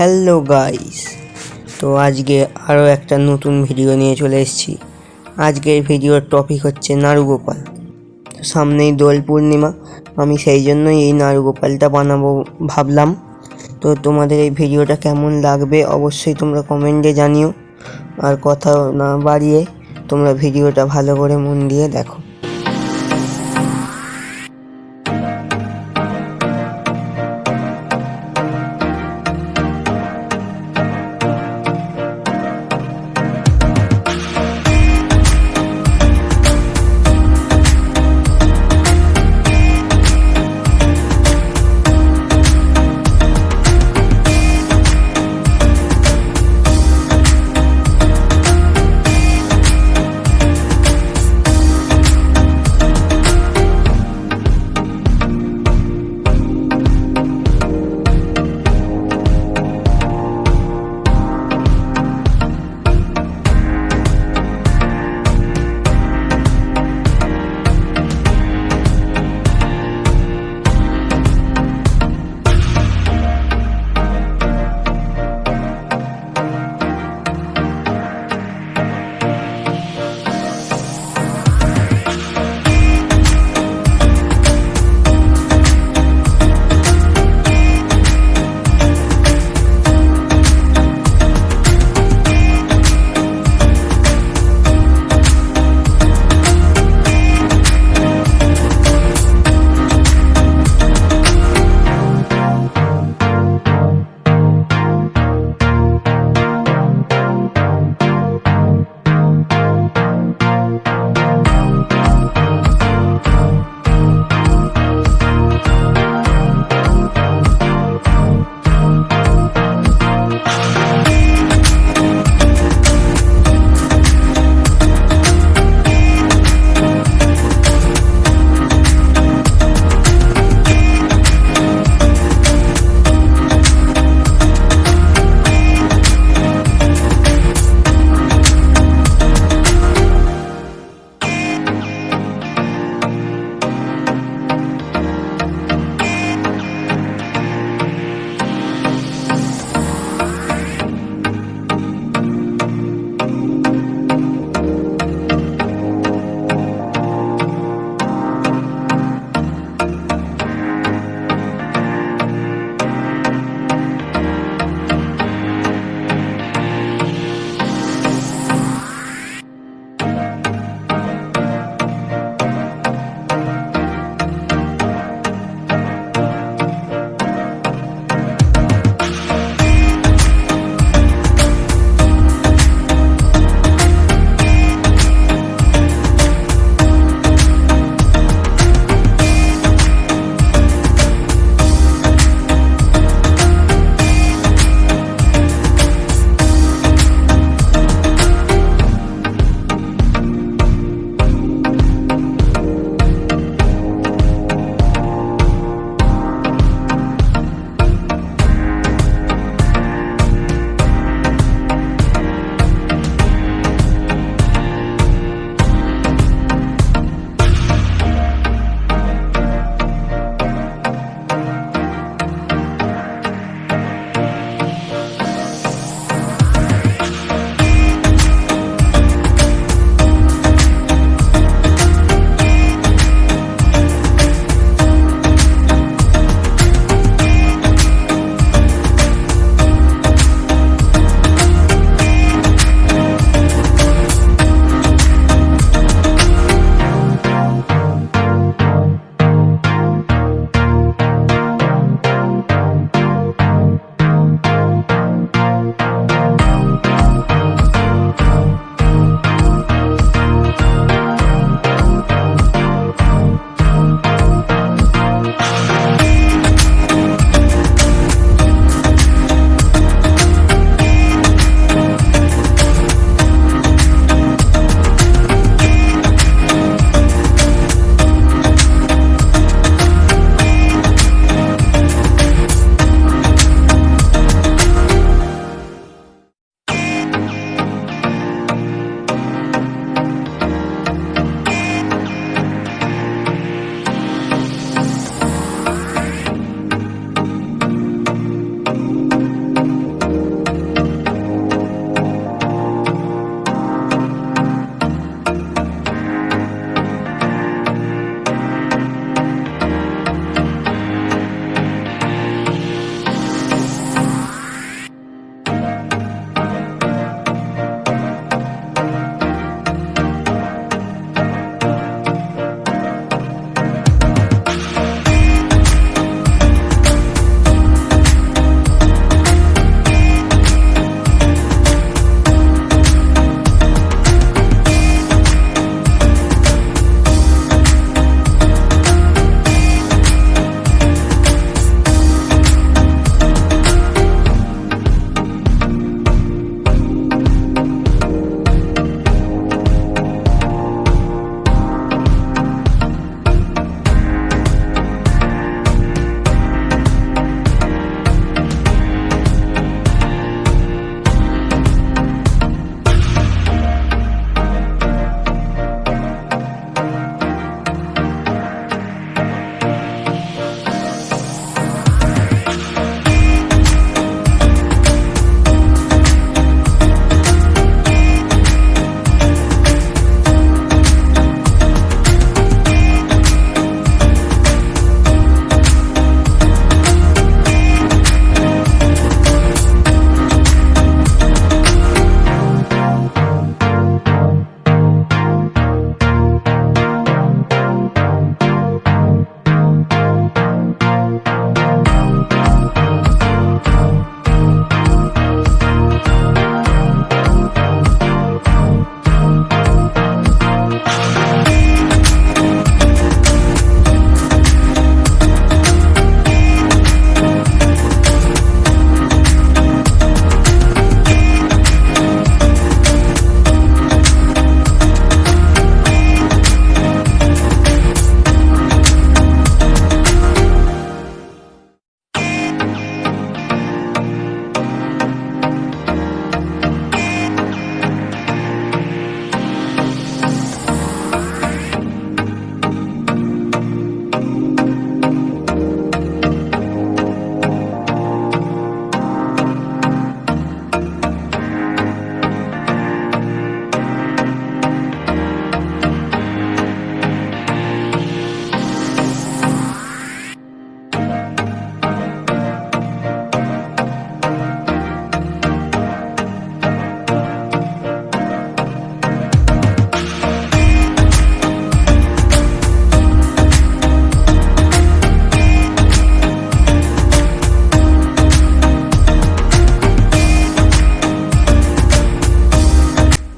Hello guys, তো আজকে আরও একটা নতুন ভিডিও নিয়ে চলে এসেছি। আজকের ভিডিওর টপিক হচ্ছে নারু গোপাল। সামনেই দোল পূর্ণিমা, আমি সেই জন্যই এই নারু গোপালটা বানাবো ভাবলাম। তো তোমাদের এই ভিডিওটা কেমন লাগবে অবশ্যই তোমরা কমেন্টে জানিও। আর কথা না বাড়িয়ে তোমরা ভিডিওটা ভালো করে মন দিয়ে দেখো।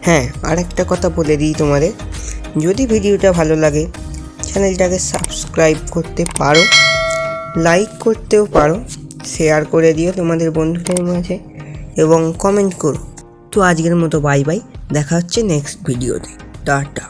হ্যাঁ, আর একটা কথা বলে দিই তোমাদের, যদি ভিডিওটা ভালো লাগে চ্যানেলটাকে সাবস্ক্রাইব করতে পারো, লাইক করতেও পারো, শেয়ার করে দিও তোমাদের বন্ধুদের মাঝে এবং কমেন্ট করো। তো আজকের মতো বাই বাই, দেখা হচ্ছে নেক্সট ভিডিওতে। টাটা।